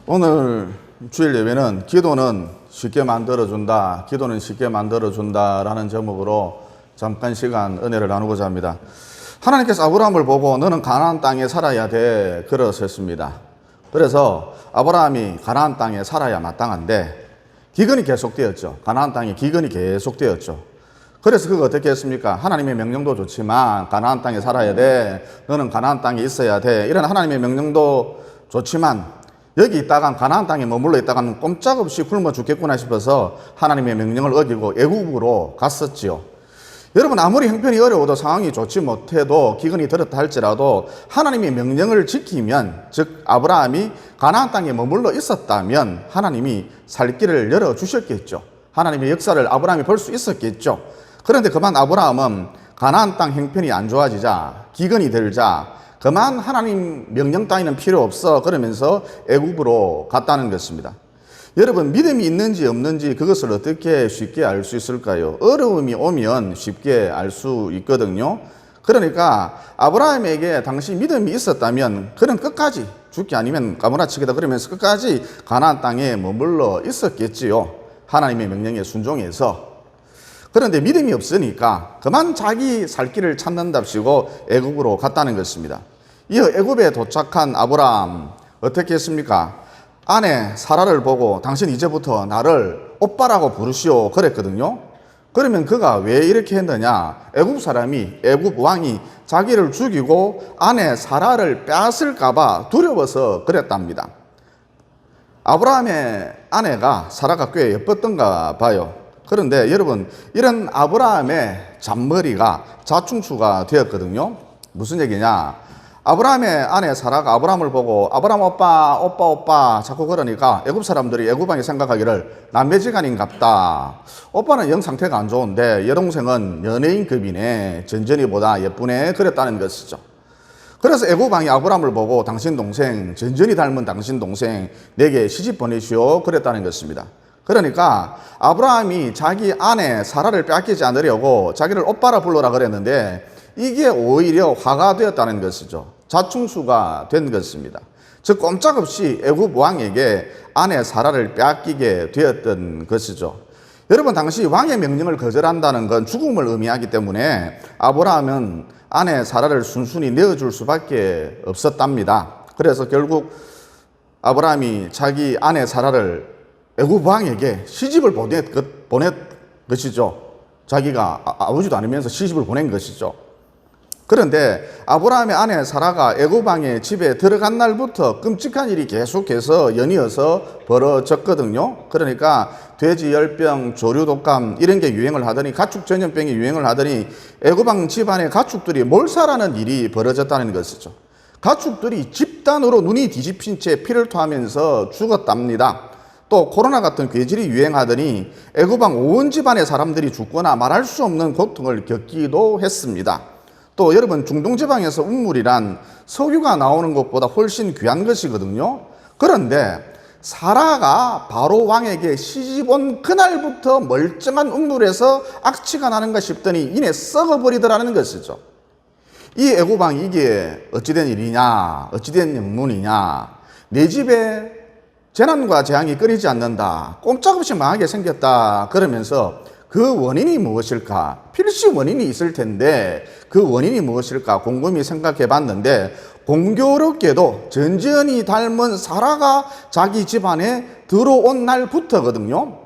오늘 주일 예배는 기도는 쉽게 만들어준다, 기도는 쉽게 만들어준다 라는 제목으로 잠깐 시간 은혜를 나누고자 합니다. 하나님께서 아브라함을 보고 너는 가나안 땅에 살아야 돼 그러셨습니다. 그래서 아브라함이 가나안 땅에 살아야 마땅한데 기근이 계속되었죠. 가나안 땅에 기근이 계속되었죠. 그래서 그거 어떻게 했습니까? 하나님의 명령도 좋지만 가나안 땅에 살아야 돼, 너는 가나안 땅에 있어야 돼, 이런 하나님의 명령도 좋지만 여기 있다간 가나안 땅에 머물러 있다가는 꼼짝없이 굶어 죽겠구나 싶어서 하나님의 명령을 어기고 애국으로 갔었지요. 여러분, 아무리 형편이 어려워도 상황이 좋지 못해도 기근이 들었다 할지라도 하나님의 명령을 지키면, 즉 아브라함이 가나안 땅에 머물러 있었다면 하나님이 살 길을 열어주셨겠죠. 하나님의 역사를 아브라함이 볼 수 있었겠죠. 그런데 그만 아브라함은 가나안 땅 형편이 안 좋아지자, 기근이 들자 그만 하나님 명령 따위는 필요 없어 그러면서 애굽으로 갔다는 것입니다. 여러분, 믿음이 있는지 없는지 그것을 어떻게 쉽게 알 수 있을까요? 어려움이 오면 쉽게 알 수 있거든요. 그러니까 아브라함에게 당시 믿음이 있었다면 그는 끝까지, 죽기 아니면 까무라치기다 그러면서 끝까지 가나안 땅에 머물러 있었겠지요. 하나님의 명령에 순종해서. 그런데 믿음이 없으니까 그만 자기 살 길을 찾는답시고 애굽으로 갔다는 것입니다. 이어 애굽에 도착한 아브라함 어떻게 했습니까? 아내 사라를 보고 당신 이제부터 나를 오빠라고 부르시오 그랬거든요. 그러면 그가 왜 이렇게 했느냐? 애굽 사람이, 애굽 왕이 자기를 죽이고 아내 사라를 빼앗을까 봐 두려워서 그랬답니다. 아브라함의 아내가 사라가 꽤 예뻤던가 봐요. 그런데 여러분, 이런 아브라함의 잔머리가 자충수가 되었거든요. 무슨 얘기냐? 아브라함의 아내 사라가 아브라함을 보고 아브라함 오빠 자꾸 그러니까 애굽 사람들이, 애굽 왕이 생각하기를 남매지간인갑다. 오빠는 영 상태가 안 좋은데 여동생은 연예인급이네, 전전이보다 예쁘네 그랬다는 것이죠. 그래서 애굽 왕이 아브라함을 보고 당신 동생, 전전이 닮은 당신 동생 내게 시집 보내시오 그랬다는 것입니다. 그러니까 아브라함이 자기 아내 사라를 빼앗기지 않으려고 자기를 오빠라 불러라 그랬는데 이게 오히려 화가 되었다는 것이죠. 자충수가 된 것입니다. 즉 꼼짝없이 애굽 왕에게 아내 사라를 빼앗기게 되었던 것이죠. 여러분, 당시 왕의 명령을 거절한다는 건 죽음을 의미하기 때문에 아브라함은 아내 사라를 순순히 내어줄 수밖에 없었답니다. 그래서 결국 아브라함이 자기 아내 사라를 애굽 왕에게 시집을 보낸 것이죠. 자기가 아버지도 아니면서 시집을 보낸 것이죠. 그런데 아브라함의 아내 사라가 애굽 왕의 집에 들어간 날부터 끔찍한 일이 계속해서 연이어서 벌어졌거든요. 그러니까 돼지 열병, 조류 독감 이런 게 유행을 하더니, 가축 전염병이 유행을 하더니 애굽 왕 집안의 가축들이 몰살하는 일이 벌어졌다는 것이죠. 가축들이 집단으로 눈이 뒤집힌 채 피를 토하면서 죽었답니다. 또 코로나 같은 괴질이 유행하더니 애굽 왕 온 집안의 사람들이 죽거나 말할 수 없는 고통을 겪기도 했습니다. 또 여러분, 중동 지방에서 운물이란 석유가 나오는 것보다 훨씬 귀한 것이거든요. 그런데 사라가 바로 왕에게 시집 온 그날부터 멀쩡한 운물에서 악취가 나는가 싶더니 이내 썩어버리더라는 것이죠. 이 애굽 왕이 이게 어찌된 일이냐, 어찌된 영문이냐, 내 집에 재난과 재앙이 끊이지 않는다, 꼼짝없이 망하게 생겼다 그러면서 그 원인이 무엇일까? 필시 원인이 있을 텐데 그 원인이 무엇일까 곰곰이 생각해 봤는데 공교롭게도 전전이 닮은 사라가 자기 집안에 들어온 날부터거든요.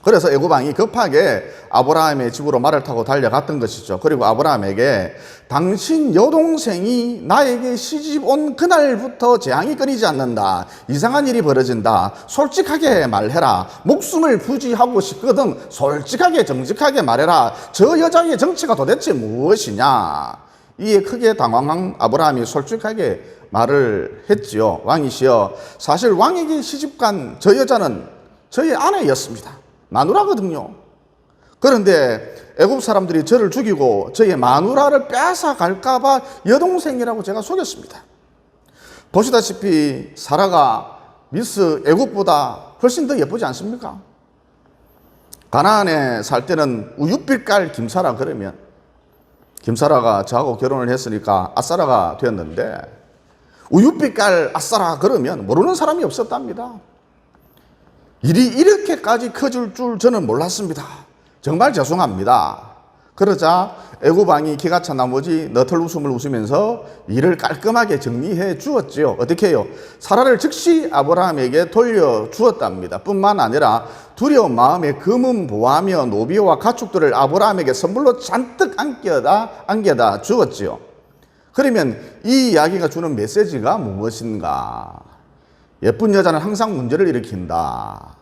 그래서 애굽 왕이 급하게 아브라함의 집으로 말을 타고 달려갔던 것이죠. 그리고 아브라함에게 당신 여동생이 나에게 시집 온 그날부터 재앙이 끊이지 않는다, 이상한 일이 벌어진다, 솔직하게 말해라, 목숨을 부지하고 싶거든 솔직하게 정직하게 말해라, 저 여자의 정체가 도대체 무엇이냐. 이에 크게 당황한 아브라함이 솔직하게 말을 했지요. 왕이시여, 사실 왕에게 시집간 저 여자는 저의 아내였습니다. 마누라거든요. 그런데 애굽 사람들이 저를 죽이고 저의 마누라를 빼앗아 갈까봐 여동생이라고 제가 속였습니다. 보시다시피 사라가 미스 애굽보다 훨씬 더 예쁘지 않습니까? 가나안에 살 때는 우윳빛깔 김사라 그러면, 김사라가 저하고 결혼을 했으니까 아사라가 되었는데 우유빛깔 아싸라 그러면 모르는 사람이 없었답니다. 일이 이렇게까지 커질 줄 저는 몰랐습니다. 정말 죄송합니다. 그러자 애굽왕이 기가 찬 나머지 너털 웃음을 웃으면서 일을 깔끔하게 정리해 주었지요. 어떻게 해요? 사라를 즉시 아브라함에게 돌려주었답니다. 뿐만 아니라 두려운 마음에 금은 보하며 노비와 가축들을 아브라함에게 선물로 잔뜩 안겨다 주었지요. 그러면 이 이야기가 주는 메시지가 무엇인가? 예쁜 여자는 항상 문제를 일으킨다.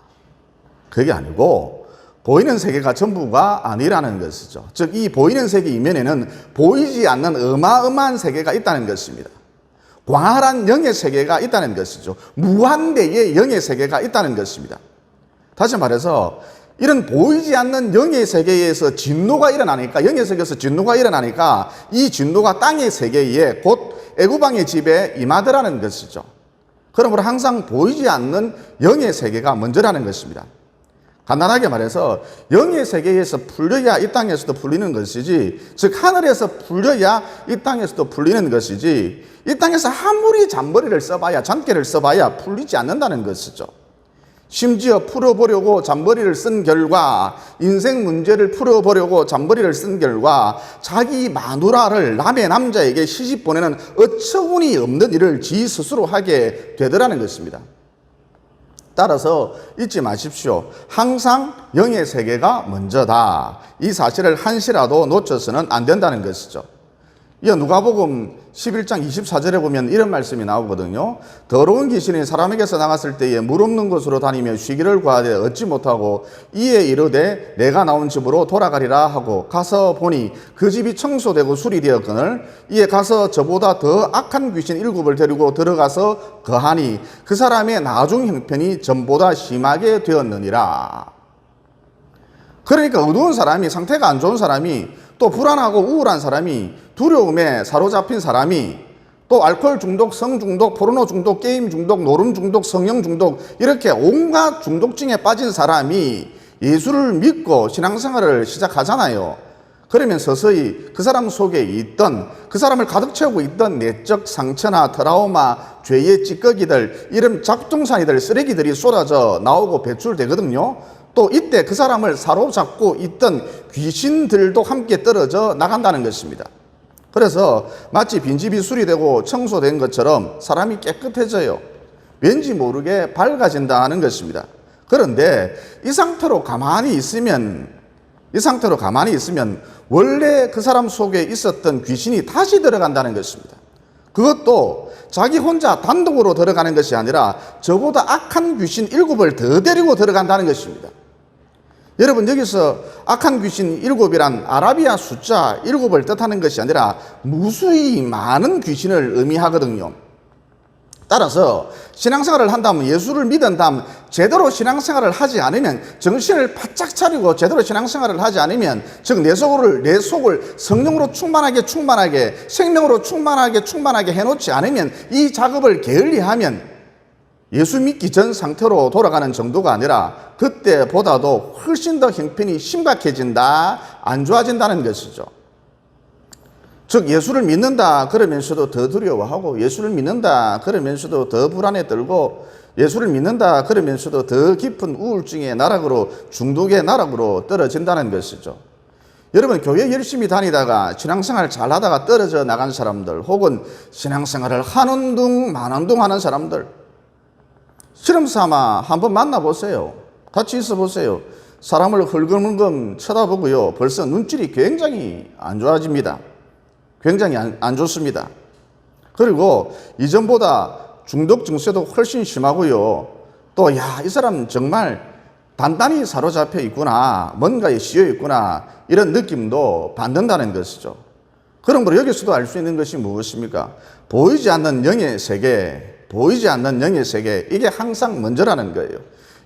그게 아니고 보이는 세계가 전부가 아니라는 것이죠. 즉 이 보이는 세계 이면에는 보이지 않는 어마어마한 세계가 있다는 것입니다. 광활한 영의 세계가 있다는 것이죠. 무한대의 영의 세계가 있다는 것입니다. 다시 말해서 이런 보이지 않는 영의 세계에서 진노가 일어나니까, 영의 세계에서 진노가 일어나니까 이 진노가 땅의 세계에 곧 애굽왕의 집에 임하더라는 것이죠. 그러므로 항상 보이지 않는 영의 세계가 먼저라는 것입니다. 간단하게 말해서 영의 세계에서 풀려야 이 땅에서도 풀리는 것이지, 즉 하늘에서 풀려야 이 땅에서도 풀리는 것이지, 이 땅에서 아무리 잔머리를 써봐야, 잔깨를 써봐야 풀리지 않는다는 것이죠. 심지어 풀어보려고 잔머리를 쓴 결과, 인생 문제를 풀어보려고 잔머리를 쓴 결과 자기 마누라를 남의 남자에게 시집 보내는 어처구니 없는 일을 지 스스로 하게 되더라는 것입니다. 따라서 잊지 마십시오. 항상 영의 세계가 먼저다. 이 사실을 한시라도 놓쳐서는 안 된다는 것이죠. 이어 누가복음 11장 24절에 보면 이런 말씀이 나오거든요. 더러운 귀신이 사람에게서 나갔을 때에 물 없는 곳으로 다니며 쉬기를 구하되 얻지 못하고 이에 이르되 내가 나온 집으로 돌아가리라 하고 가서 보니 그 집이 청소되고 수리되었거늘 이에 가서 저보다 더 악한 귀신 7을 데리고 들어가서 거하니 그 사람의 나중 형편이 전보다 심하게 되었느니라. 그러니까 어두운 사람이, 상태가 안 좋은 사람이, 또 불안하고 우울한 사람이, 두려움에 사로잡힌 사람이, 또 알코올 중독, 성 중독, 포르노 중독, 게임 중독, 노름 중독, 성형 중독, 이렇게 온갖 중독증에 빠진 사람이 예수를 믿고 신앙생활을 시작하잖아요. 그러면 서서히 그 사람 속에 있던, 그 사람을 가득 채우고 있던 내적 상처나 트라우마, 죄의 찌꺼기들, 이런 작동산이들, 쓰레기들이 쏟아져 나오고 배출되거든요. 또 이때 그 사람을 사로잡고 있던 귀신들도 함께 떨어져 나간다는 것입니다. 그래서 마치 빈집이 수리되고 청소된 것처럼 사람이 깨끗해져요. 왠지 모르게 밝아진다는 것입니다. 그런데 이 상태로 가만히 있으면 원래 그 사람 속에 있었던 귀신이 다시 들어간다는 것입니다. 그것도 자기 혼자 단독으로 들어가는 것이 아니라 저보다 악한 귀신 7을 더 데리고 들어간다는 것입니다. 여러분, 여기서 악한 귀신 7이란 아라비아 숫자 7을 뜻하는 것이 아니라 무수히 많은 귀신을 의미하거든요. 따라서 신앙생활을 한다면, 예수를 믿은 다음 제대로 신앙생활을 하지 않으면, 정신을 바짝 차리고 제대로 신앙생활을 하지 않으면, 즉 내 속을 성령으로 충만하게 생명으로 충만하게 해놓지 않으면, 이 작업을 게을리하면 예수 믿기 전 상태로 돌아가는 정도가 아니라 그때보다도 훨씬 더 형편이 심각해진다, 안 좋아진다는 것이죠. 즉 예수를 믿는다 그러면서도 더 두려워하고, 예수를 믿는다 그러면서도 더 불안에 떨고, 예수를 믿는다 그러면서도 더 깊은 우울증의 나락으로, 중독의 나락으로 떨어진다는 것이죠. 여러분, 교회 열심히 다니다가 신앙생활 잘하다가 떨어져 나간 사람들, 혹은 신앙생활을 하는 둥 마는 둥 하는 사람들, 실험삼아 한번 만나보세요. 같이 있어보세요. 사람을 흘금흘금 쳐다보고요, 벌써 눈질이 굉장히 안 좋아집니다. 굉장히 안 좋습니다. 그리고 이전보다 중독 증세도 훨씬 심하고요, 또 이 사람 정말 단단히 사로잡혀 있구나, 뭔가에 씌여 있구나, 이런 느낌도 받는다는 것이죠. 그러므로 여기서도 알 수 있는 것이 무엇입니까? 보이지 않는 영의 세계, 이게 항상 먼저라는 거예요.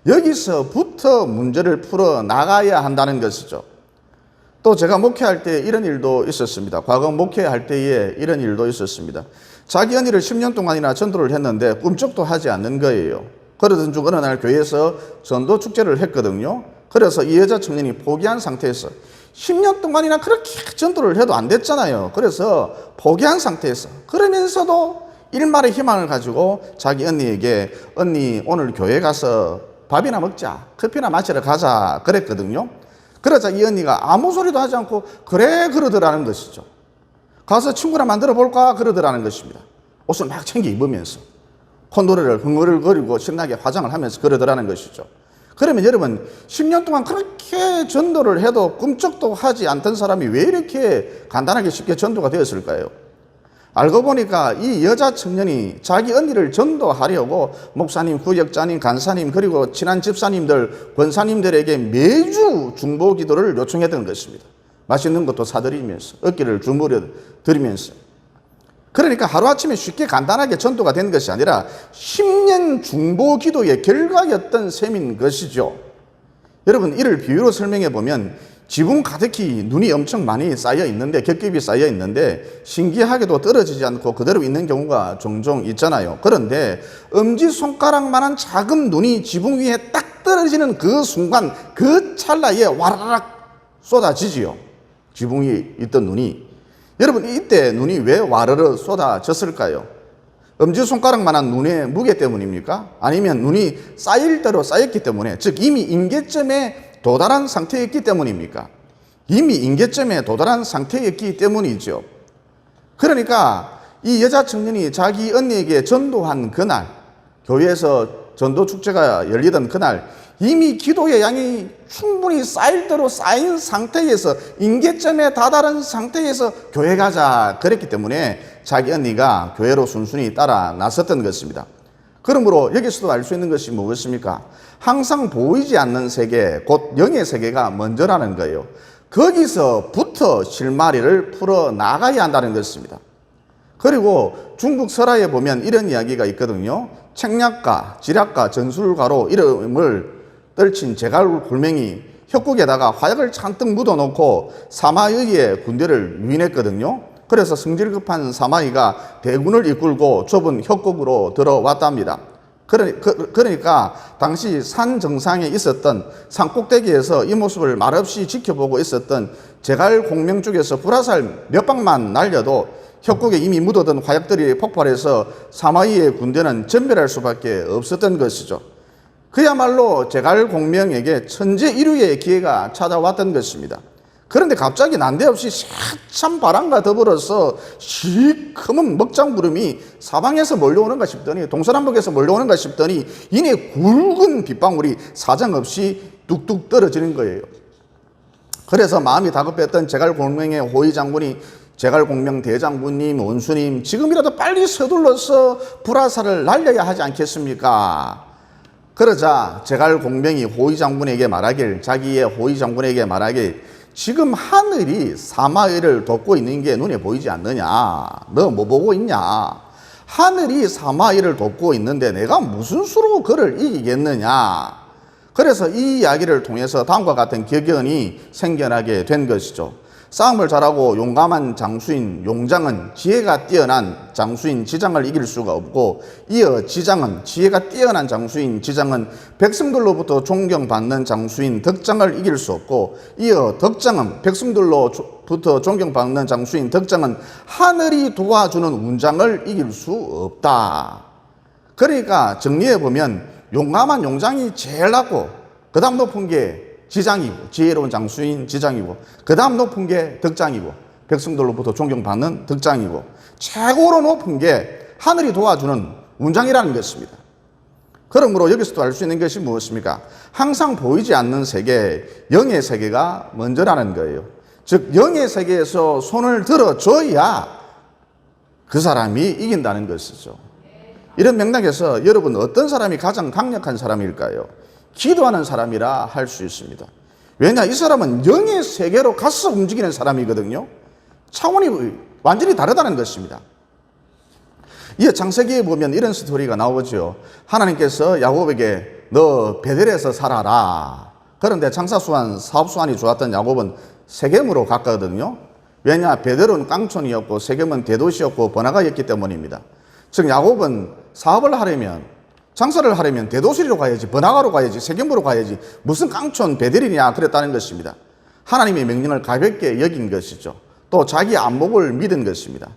여기서부터 문제를 풀어 나가야 한다는 것이죠. 또 제가 목회할 때 이런 일도 있었습니다. 과거 목회할 때에 이런 일도 있었습니다. 자기 언니를 10년 동안이나 전도를 했는데 꿈쩍도 하지 않는 거예요. 그러던 중 어느 날 교회에서 전도 축제를 했거든요. 그래서 이 여자 청년이 포기한 상태에서 10년 동안이나 그렇게 전도를 해도 안 됐잖아요. 그래서 포기한 상태에서, 그러면서도 일말의 희망을 가지고 자기 언니에게 언니 오늘 교회 가서 밥이나 먹자, 커피나 마시러 가자 그랬거든요. 그러자 이 언니가 아무 소리도 하지 않고 그래 그러더라는 것이죠. 가서 친구나 만들어 볼까 그러더라는 것입니다. 옷을 막 챙겨 입으면서 콧노래를 흥얼거리고 신나게 화장을 하면서 그러더라는 것이죠. 그러면 여러분 10년 동안 그렇게 전도를 해도 꿈쩍도 하지 않던 사람이 왜 이렇게 간단하게 쉽게 전도가 되었을까요? 알고 보니까 이 여자 청년이 자기 언니를 전도하려고 목사님, 구역자님, 간사님 그리고 친한 집사님들, 권사님들에게 매주 중보 기도를 요청했던 것입니다. 맛있는 것도 사드리면서 어깨를 주무려 드리면서. 그러니까 하루아침에 쉽게 간단하게 전도가 된 것이 아니라 10년 중보 기도의 결과였던 셈인 것이죠. 여러분 이를 비유로 설명해 보면 지붕 가득히 눈이 엄청 많이 쌓여 있는데, 겹겹이 쌓여 있는데 신기하게도 떨어지지 않고 그대로 있는 경우가 종종 있잖아요. 그런데 엄지손가락만한 작은 눈이 지붕 위에 딱 떨어지는 그 순간, 그 찰나에 와라락 쏟아지지요. 지붕 위에 있던 눈이. 여러분 이때 눈이 왜 와르르 쏟아졌을까요? 엄지손가락만한 눈의 무게 때문입니까? 아니면 눈이 쌓일 대로 쌓였기 때문에, 즉 이미 임계점에 도달한 상태였기 때문입니까? 이미 임계점에 도달한 상태였기 때문이죠. 그러니까 이 여자 청년이 자기 언니에게 전도한 그날, 교회에서 전도 축제가 열리던 그날, 이미 기도의 양이 충분히 쌓일 대로 쌓인 상태에서, 임계점에 다다른 상태에서 교회 가자 그랬기 때문에 자기 언니가 교회로 순순히 따라 나섰던 것입니다. 그러므로 여기서도 알 수 있는 것이 무엇입니까? 항상 보이지 않는 세계, 곧 영의 세계가 먼저라는 거예요. 거기서부터 실마리를 풀어나가야 한다는 것입니다. 그리고 중국 설화에 보면 이런 이야기가 있거든요. 책략가, 지략가, 전술가로 이름을 떨친 제갈골맹이 협곡에다가 화약을 잔뜩 묻어놓고 사마이의 군대를 유인했거든요. 그래서 성질급한 사마이가 대군을 이끌고 좁은 협곡으로 들어왔답니다. 그러니까 당시 산 정상에 있었던, 산 꼭대기에서 이 모습을 말없이 지켜보고 있었던 제갈공명 쪽에서 불화살 몇 방만 날려도 협곡에 이미 묻어든 화약들이 폭발해서 사마이의 군대는 전멸할 수밖에 없었던 것이죠. 그야말로 제갈공명에게 천재일유의 기회가 찾아왔던 것입니다. 그런데 갑자기 난데없이 시참 바람과 더불어서 시커먼 먹장구름이 사방에서 몰려오는가 싶더니, 동서남북에서 몰려오는가 싶더니 이내 굵은 빗방울이 사정없이 뚝뚝 떨어지는 거예요. 그래서 마음이 다급했던 제갈공명의 호위 장군이 제갈공명 대장군님, 원수님, 지금이라도 빨리 서둘러서 불화살을 날려야 하지 않겠습니까? 그러자 제갈공명이 호위 장군에게 말하길, 자기의 호위 장군에게 말하길, 지금 하늘이 사마이를 돕고 있는 게 눈에 보이지 않느냐? 너 뭐 보고 있냐? 하늘이 사마이를 돕고 있는데 내가 무슨 수로 그를 이기겠느냐? 그래서 이 이야기를 통해서 다음과 같은 격언이 생겨나게 된 것이죠. 싸움을 잘하고 용감한 장수인 용장은 지혜가 뛰어난 장수인 지장을 이길 수가 없고, 이어 지장은, 지혜가 뛰어난 장수인 지장은 백성들로부터 존경받는 장수인 덕장을 이길 수 없고, 이어 덕장은, 백성들로부터 존경받는 장수인 덕장은 하늘이 도와주는 운장을 이길 수 없다. 그러니까 정리해보면 용감한 용장이 제일 낮고, 그 다음 높은 게 지장이고, 지혜로운 장수인 지장이고, 그 다음 높은 게 덕장이고, 백성들로부터 존경받는 덕장이고, 최고로 높은 게 하늘이 도와주는 운장이라는 것입니다. 그러므로 여기서도 알 수 있는 것이 무엇입니까? 항상 보이지 않는 세계, 영의 세계가 먼저라는 거예요. 즉 영의 세계에서 손을 들어줘야 그 사람이 이긴다는 것이죠. 이런 맥락에서 여러분 어떤 사람이 가장 강력한 사람일까요? 기도하는 사람이라 할 수 있습니다. 왜냐, 이 사람은 영의 세계로 가서 움직이는 사람이거든요. 차원이 완전히 다르다는 것입니다. 이 창세기에 보면 이런 스토리가 나오죠. 하나님께서 야곱에게 너 베델에서 살아라. 그런데 장사수완, 사업수완이 좋았던 야곱은 세겜으로 갔거든요. 왜냐, 베델은 깡촌이었고 세겜은 대도시였고 번화가였기 때문입니다. 즉 야곱은 사업을 하려면, 장사를 하려면 대도시로 가야지, 번화가로 가야지, 세겜으로 가야지, 무슨 깡촌 베델이냐 그랬다는 것입니다. 하나님의 명령을 가볍게 여긴 것이죠. 또 자기 안목을 믿은 것입니다.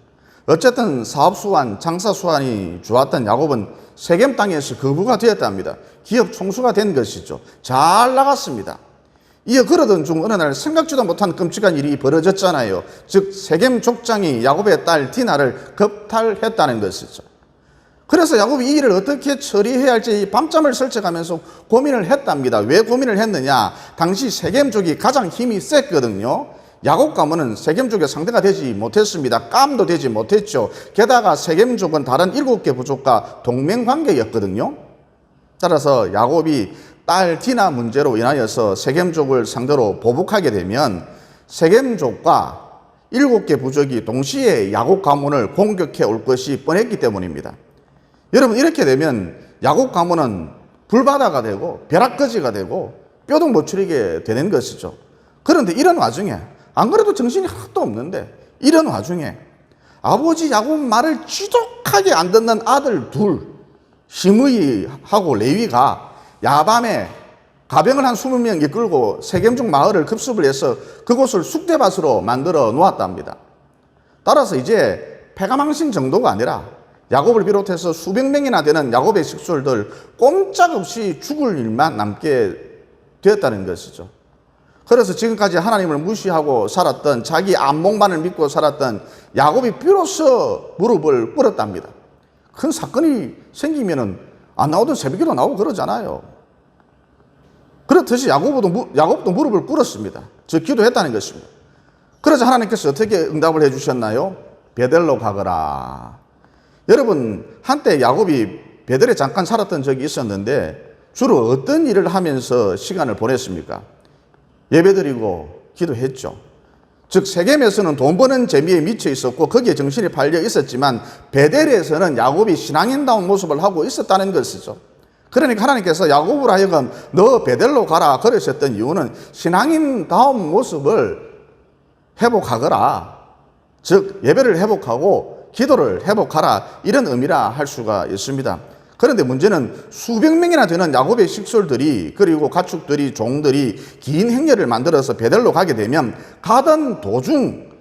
어쨌든 사업수완, 장사수완이 좋았던 야곱은 세겜 땅에서 거부가 되었답니다. 기업 총수가 된 것이죠. 잘 나갔습니다. 이어 그러던 중 어느 날 생각지도 못한 끔찍한 일이 벌어졌잖아요. 즉 세겜 족장이 야곱의 딸 디나를 겁탈했다는 것이죠. 그래서 야곱이 이 일을 어떻게 처리해야 할지 밤잠을 설쳐가면서 고민을 했답니다. 왜 고민을 했느냐? 당시 세겜족이 가장 힘이 셌거든요. 야곱 가문은 세겜족의 상대가 되지 못했습니다. 깜도 되지 못했죠. 게다가 세겜족은 다른 7개 부족과 동맹관계였거든요. 따라서 야곱이 딸 디나 문제로 인하여서 세겜족을 상대로 보복하게 되면 세겜족과 7개 부족이 동시에 야곱 가문을 공격해 올 것이 뻔했기 때문입니다. 여러분, 이렇게 되면 야곱 가문은 불바다가 되고 벼락거지가 되고 뼈도 못 추리게 되는 것이죠. 그런데 이런 와중에, 안 그래도 정신이 하나도 없는데 이런 와중에 아버지 야곱 말을 지독하게 안 듣는 아들 둘, 시므이하고 레위가 야밤에 가병을 한 20명 이끌고 세겜족 마을을 급습을 해서 그곳을 쑥대밭으로 만들어 놓았답니다. 따라서 이제 패가망신 정도가 아니라 야곱을 비롯해서 수백 명이나 되는 야곱의 식솔들 꼼짝없이 죽을 일만 남게 되었다는 것이죠. 그래서 지금까지 하나님을 무시하고 살았던, 자기 안목만을 믿고 살았던 야곱이 비로소 무릎을 꿇었답니다. 큰 사건이 생기면은 안 나오던 새벽에도 나오고 그러잖아요. 그렇듯이 야곱도 무릎을 꿇었습니다. 즉 기도했다는 것입니다. 그래서 하나님께서 어떻게 응답을 해주셨나요? 베델로 가거라. 여러분, 한때 야곱이 베델에 잠깐 살았던 적이 있었는데 주로 어떤 일을 하면서 시간을 보냈습니까? 예배드리고 기도했죠. 즉 세겜에서는 돈 버는 재미에 미쳐 있었고 거기에 정신이 팔려 있었지만 베델에서는 야곱이 신앙인다운 모습을 하고 있었다는 것이죠. 그러니까 하나님께서 야곱으로 하여금 너 베델로 가라 그러셨던 이유는 신앙인다운 모습을 회복하거라, 즉 예배를 회복하고 기도를 회복하라, 이런 의미라 할 수가 있습니다. 그런데 문제는 수백 명이나 되는 야곱의 식솔들이, 그리고 가축들이, 종들이 긴 행렬을 만들어서 베델로 가게 되면 가던 도중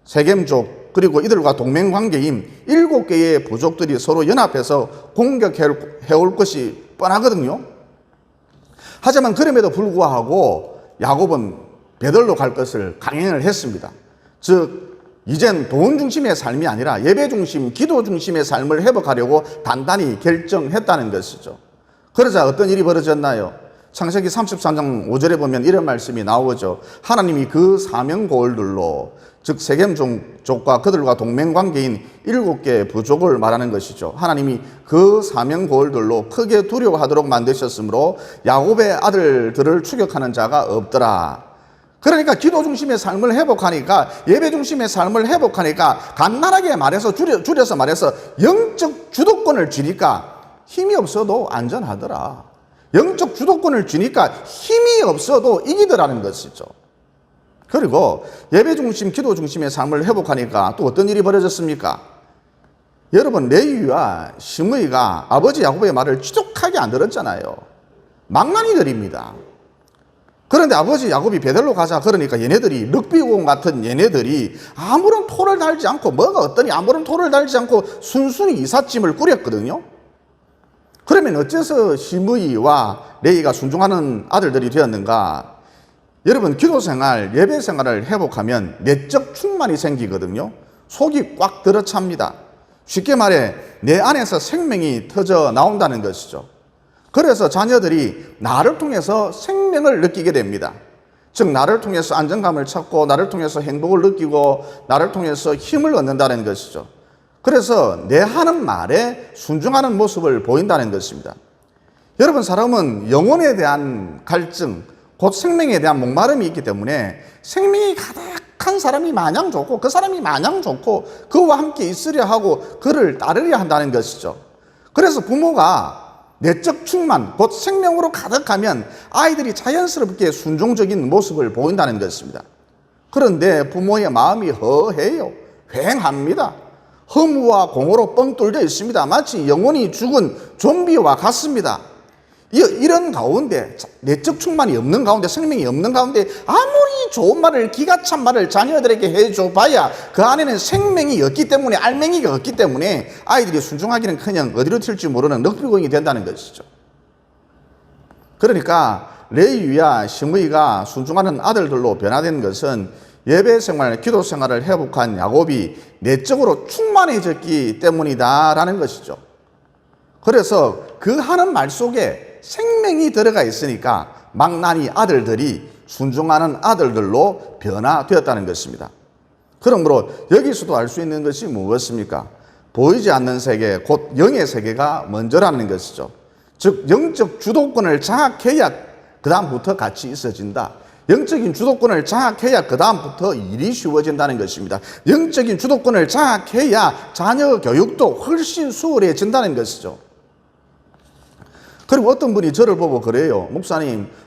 세겜족 그리고 이들과 동맹관계인 7개의 부족들이 서로 연합해서 공격해 올 것이 뻔하거든요. 하지만 그럼에도 불구하고 야곱은 베델로 갈 것을 강행을 했습니다. 즉 이젠 돈 중심의 삶이 아니라 예배 중심, 기도 중심의 삶을 회복하려고 단단히 결정했다는 것이죠. 그러자 어떤 일이 벌어졌나요? 창세기 33장 5절에 보면 이런 말씀이 나오죠. 하나님이 그 사명고울들로, 즉 세겜족과 그들과 동맹관계인 7개 부족을 말하는 것이죠. 하나님이 그 사명고울들로 크게 두려워하도록 만드셨으므로 야곱의 아들들을 추격하는 자가 없더라. 그러니까 기도 중심의 삶을 회복하니까, 예배 중심의 삶을 회복하니까, 간단하게 말해서 줄여서 말해서 영적 주도권을 쥐니까 힘이 없어도 안전하더라. 영적 주도권을 쥐니까 힘이 없어도 이기더라는 것이죠. 그리고 예배 중심, 기도 중심의 삶을 회복하니까 또 어떤 일이 벌어졌습니까? 여러분, 레위와 시므이가 아버지 야곱의 말을 지독하게 안 들었잖아요. 망나니들입니다. 그런데 아버지 야곱이 베델로 가자 그러니까 얘네들이, 럭비공 같은 얘네들이 아무런 토를 달지 않고, 뭐가 어떠니 아무런 토를 달지 않고 순순히 이삿짐을 꾸렸거든요. 그러면 어째서 시므이와 레이가 순종하는 아들들이 되었는가? 여러분, 기도생활, 예배생활을 회복하면 내적 충만이 생기거든요. 속이 꽉 들어찹니다. 쉽게 말해 내 안에서 생명이 터져 나온다는 것이죠. 그래서 자녀들이 나를 통해서 생명을 느끼게 됩니다. 즉 나를 통해서 안정감을 찾고, 나를 통해서 행복을 느끼고, 나를 통해서 힘을 얻는다는 것이죠. 그래서 내 하는 말에 순종하는 모습을 보인다는 것입니다. 여러분, 사람은 영혼에 대한 갈증, 곧 생명에 대한 목마름이 있기 때문에 생명이 가득한 사람이 마냥 좋고, 그 사람이 마냥 좋고 그와 함께 있으려 하고 그를 따르려 한다는 것이죠. 그래서 부모가 내적 충만, 곧 생명으로 가득하면 아이들이 자연스럽게 순종적인 모습을 보인다는 것입니다. 그런데 부모의 마음이 허해요. 휑합니다. 허무와 공허로 뻥 뚫려 있습니다. 마치 영혼이 죽은 좀비와 같습니다. 이런 가운데, 내적 충만이 없는 가운데, 생명이 없는 가운데 아무리 좋은 말을, 기가 찬 말을 자녀들에게 해줘 봐야 그 안에는 생명이 없기 때문에, 알맹이가 없기 때문에 아이들이 순종하기는커녕 어디로 튈지 모르는 넉비공이 된다는 것이죠. 그러니까 레위와 시므이가 순종하는 아들들로 변화된 것은 예배 생활, 기도 생활을 회복한 야곱이 내적으로 충만해졌기 때문이다라는 것이죠. 그래서 그 하는 말 속에 생명이 들어가 있으니까 망나니 아들들이 순종하는 아들들로 변화되었다는 것입니다. 그러므로 여기서도 알 수 있는 것이 무엇입니까? 보이지 않는 세계, 곧 영의 세계가 먼저라는 것이죠. 즉 영적 주도권을 장악해야 그 다음부터 같이 있어진다. 영적인 주도권을 장악해야 그 다음부터 일이 쉬워진다는 것입니다. 영적인 주도권을 장악해야 자녀 교육도 훨씬 수월해진다는 것이죠. 그리고 어떤 분이 저를 보고 그래요.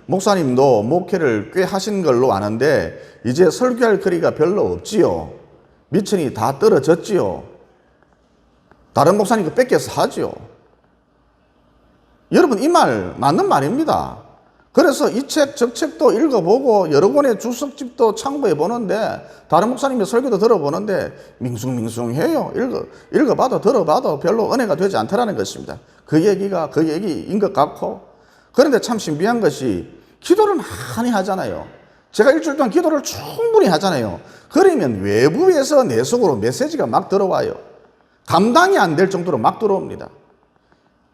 목사님도 목회를 꽤 하신 걸로 아는데 이제 설교할 거리가 별로 없지요. 미천이 다 떨어졌지요. 다른 목사님 거 뺏겨서 하지요. 여러분, 이 말 맞는 말입니다. 그래서 이 책, 저 책도 읽어보고 여러 권의 주석집도 참고해 보는데 다른 목사님의 설교도 들어보는데 밍숭밍숭해요. 읽어봐도 들어봐도 별로 은혜가 되지 않더라는 것입니다. 그 얘기가 그 얘기인 것 같고, 그런데 참 신비한 것이 기도를 많이 하잖아요. 제가 일주일 동안 기도를 충분히 하잖아요. 그러면 외부에서 내 속으로 메시지가 막 들어와요. 감당이 안 될 정도로 막 들어옵니다.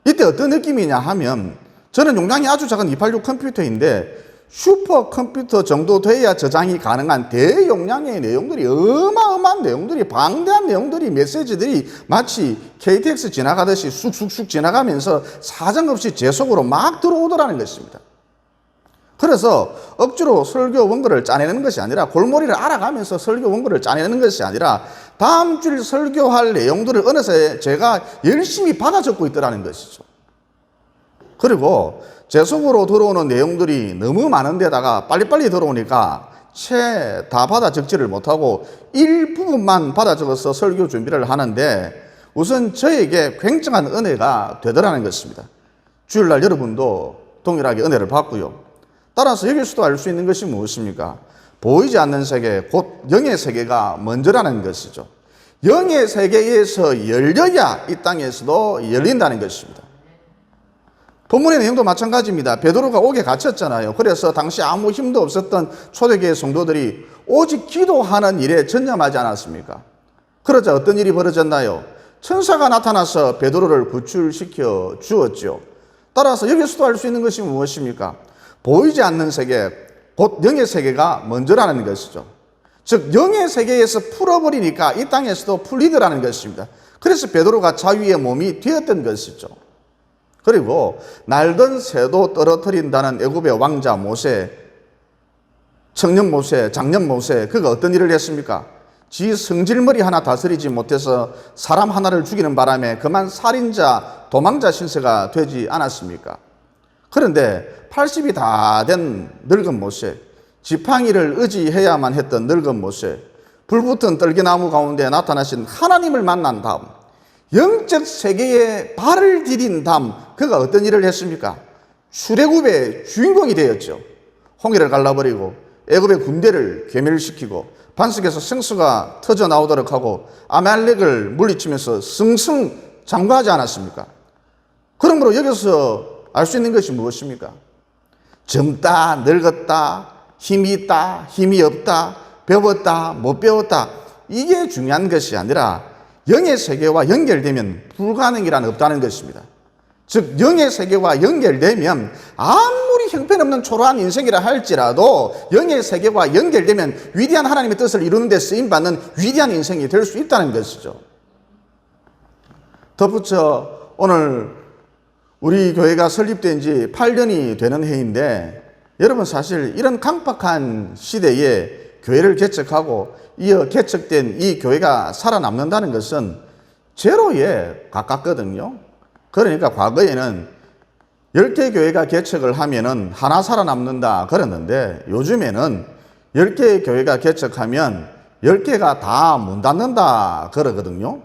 이때 어떤 느낌이냐 하면, 저는 용량이 아주 작은 286 컴퓨터인데 슈퍼 컴퓨터 정도 돼야 저장이 가능한 대용량의 내용들이, 어마어마한 내용들이, 방대한 내용들이, 메시지들이 마치 KTX 지나가듯이 쑥쑥쑥 지나가면서 사정없이 제 속으로 막 들어오더라는 것입니다. 그래서 억지로 설교 원고를 짜내는 것이 아니라, 골머리를 알아가면서 설교 원고를 짜내는 것이 아니라 다음 주일 설교할 내용들을 어느새 제가 열심히 받아 적고 있더라는 것이죠. 그리고 제 속으로 들어오는 내용들이 너무 많은데다가 빨리빨리 들어오니까 채 다 받아 적지를 못하고 일부분만 받아 적어서 설교 준비를 하는데 우선 저에게 굉장한 은혜가 되더라는 것입니다. 주일날 여러분도 동일하게 은혜를 받고요. 따라서 여기서도 알 수 있는 것이 무엇입니까? 보이지 않는 세계, 곧 영의 세계가 먼저라는 것이죠. 영의 세계에서 열려야 이 땅에서도 열린다는 것입니다. 본문의 내용도 마찬가지입니다. 베드로가 옥에 갇혔잖아요. 그래서 당시 아무 힘도 없었던 초대교회 성도들이 오직 기도하는 일에 전념하지 않았습니까? 그러자 어떤 일이 벌어졌나요? 천사가 나타나서 베드로를 구출시켜 주었죠. 따라서 여기서도 알 수 있는 것이 무엇입니까? 보이지 않는 세계, 곧 영의 세계가 먼저라는 것이죠. 즉 영의 세계에서 풀어버리니까 이 땅에서도 풀리더라는 것입니다. 그래서 베드로가 자유의 몸이 되었던 것이죠. 그리고 날던 새도 떨어뜨린다는 애굽의 왕자 모세, 청년 모세, 장년 모세, 그가 어떤 일을 했습니까? 지 성질머리 하나 다스리지 못해서 사람 하나를 죽이는 바람에 그만 살인자, 도망자 신세가 되지 않았습니까? 그런데 80이 다 된 늙은 모세, 지팡이를 의지해야만 했던 늙은 모세, 불붙은 떨기나무 가운데 나타나신 하나님을 만난 다음 영적 세계에 발을 디딘 다음 그가 어떤 일을 했습니까? 출애굽의 주인공이 되었죠. 홍해를 갈라버리고 애굽의 군대를 괴멸시키고 반석에서 생수가 터져 나오도록 하고 아말렉을 물리치면서 승승 장구하지 않았습니까? 그러므로 여기서 알 수 있는 것이 무엇입니까? 젊다, 늙었다, 힘이 있다, 힘이 없다, 배웠다, 못 배웠다, 이게 중요한 것이 아니라 영의 세계와 연결되면 불가능이란 없다는 것입니다. 즉 영의 세계와 연결되면 아무리 형편없는 초라한 인생이라 할지라도 영의 세계와 연결되면 위대한 하나님의 뜻을 이루는 데 쓰임받는 위대한 인생이 될 수 있다는 것이죠. 덧붙여 오늘 우리 교회가 설립된 지 8년이 되는 해인데 여러분 사실 이런 강박한 시대에 교회를 개척하고 이어 개척된 이 교회가 살아남는다는 것은 제로에 가깝거든요. 그러니까 과거에는 10개 교회가 개척을 하면은 하나 살아남는다 그랬는데 요즘에는 10개의 교회가 개척하면 10개가 다 문 닫는다 그러거든요.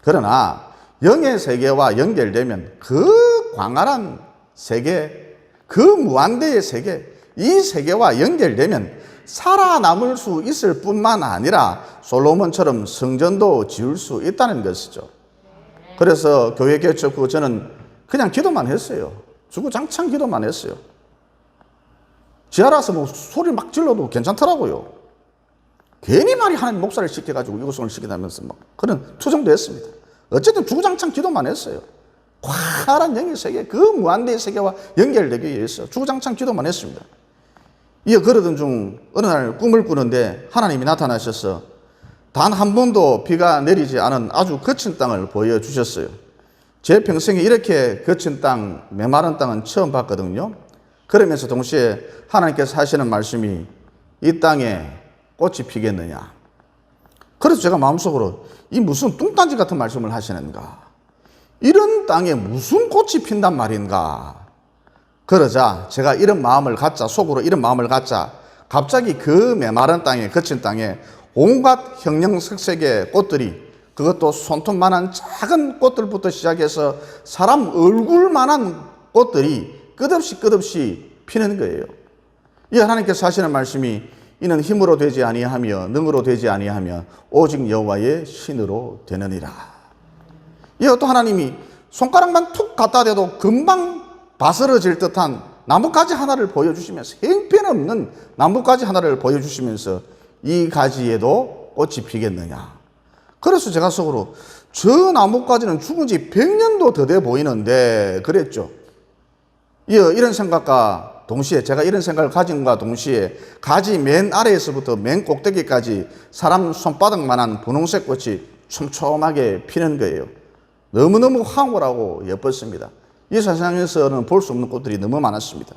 그러나 영의 세계와 연결되면 그 광활한 세계, 그 무한대의 세계, 이 세계와 연결되면 살아남을 수 있을 뿐만 아니라 솔로몬처럼 성전도 지을 수 있다는 것이죠. 그래서 교회 개척 후 저는 그냥 기도만 했어요. 주구장창 기도만 했어요. 지하라서 뭐 소리 막 질러도 괜찮더라고요. 괜히 말이 하나님 목사를 시켜가지고 이것을 시키다면서 막 그런 투정도 했습니다. 어쨌든 주구장창 기도만 했어요. 광활한 영의 세계, 그 무한대의 세계와 연결되기 위해서 주구장창 기도만 했습니다. 이어 그러던 중 어느 날 꿈을 꾸는데 하나님이 나타나셔서 단 한 번도 비가 내리지 않은 아주 거친 땅을 보여주셨어요. 제 평생에 이렇게 거친 땅, 메마른 땅은 처음 봤거든요. 그러면서 동시에 하나님께서 하시는 말씀이 이 땅에 꽃이 피겠느냐. 그래서 제가 마음속으로 이 무슨 뚱딴지 같은 말씀을 하시는가. 이런 땅에 무슨 꽃이 핀단 말인가. 그러자 제가 이런 마음을 갖자, 속으로 이런 마음을 갖자 갑자기 그 메마른 땅에, 거친 땅에 온갖 형형색색의 꽃들이, 그것도 손톱만한 작은 꽃들부터 시작해서 사람 얼굴만한 꽃들이 끝없이 피는 거예요. 이 하나님께서 하시는 말씀이 이는 힘으로 되지 아니하며 능으로 되지 아니하며 오직 여호와의 신으로 되느니라. 이 또 하나님이 손가락만 툭 갖다 대도 금방 바스러질 듯한 나뭇가지 하나를 보여주시면서, 형편없는 나뭇가지 하나를 보여주시면서 이 가지에도 꽃이 피겠느냐. 그래서 제가 속으로 저 나뭇가지는 죽은 지 100년도 더 돼 보이는데 그랬죠. 이런 생각과 동시에, 제가 이런 생각을 가진과 동시에 가지 맨 아래에서부터 맨 꼭대기까지 사람 손바닥만한 분홍색 꽃이 촘촘하게 피는 거예요. 너무너무 황홀하고 예뻤습니다. 이 세상에서는 볼 수 없는 꽃들이 너무 많았습니다.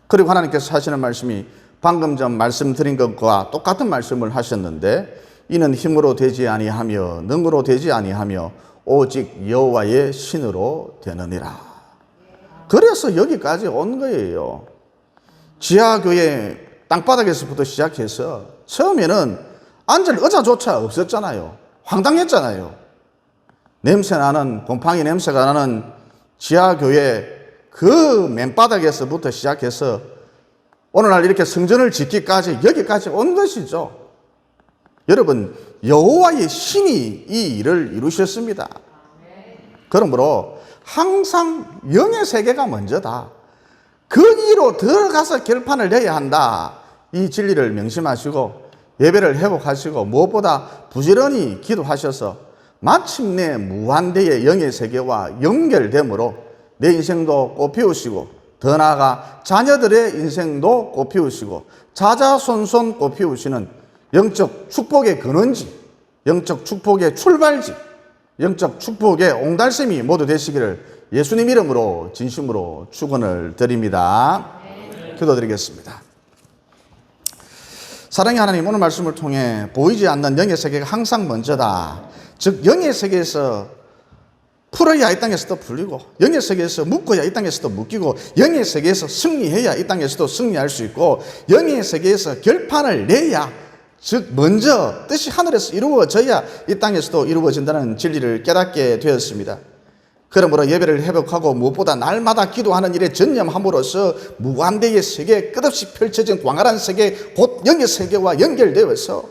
그리고 하나님께서 하시는 말씀이 방금 전 말씀드린 것과 똑같은 말씀을 하셨는데 이는 힘으로 되지 아니하며 능으로 되지 아니하며 오직 여호와의 신으로 되느니라. 그래서 여기까지 온 거예요. 지하교회 땅바닥에서부터 시작해서 처음에는 앉을 의자조차 없었잖아요. 황당했잖아요. 냄새나는, 곰팡이 냄새가 나는 지하교회 그 맨바닥에서부터 시작해서 오늘날 이렇게 성전을 짓기까지 여기까지 온 것이죠. 여러분, 여호와의 신이 이 일을 이루셨습니다. 그러므로 항상 영의 세계가 먼저다. 거기로 들어가서 결판을 내야 한다. 이 진리를 명심하시고 예배를 회복하시고 무엇보다 부지런히 기도하셔서 마침내 무한대의 영의 세계와 연결됨으로 내 인생도 꽃피우시고 더 나아가 자녀들의 인생도 꽃피우시고 자자손손 꽃피우시는 영적 축복의 근원지, 영적 축복의 출발지, 영적 축복의 옹달샘이 모두 되시기를 예수님 이름으로 진심으로 축원을 드립니다. 기도드리겠습니다. 사랑의 하나님, 오늘 말씀을 통해 보이지 않는 영의 세계가 항상 먼저다. 즉 영의 세계에서 풀어야 이 땅에서도 풀리고, 영의 세계에서 묶어야 이 땅에서도 묶이고, 영의 세계에서 승리해야 이 땅에서도 승리할 수 있고, 영의 세계에서 결판을 내야, 즉 먼저 뜻이 하늘에서 이루어져야 이 땅에서도 이루어진다는 진리를 깨닫게 되었습니다. 그러므로 예배를 회복하고 무엇보다 날마다 기도하는 일에 전념함으로써 무한대의 세계, 끝없이 펼쳐진 광활한 세계, 곧 영의 세계와 연결되어서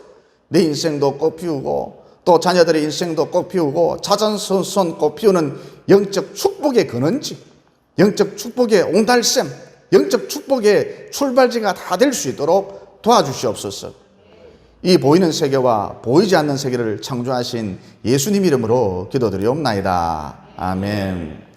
내 인생도 꽃피우고 또 자녀들의 인생도 꽃피우고 자전손손 꽃피우는 영적 축복의 근원지, 영적 축복의 옹달샘, 영적 축복의 출발지가 다 될 수 있도록 도와주시옵소서. 이 보이는 세계와 보이지 않는 세계를 창조하신 예수님 이름으로 기도드리옵나이다. 아멘.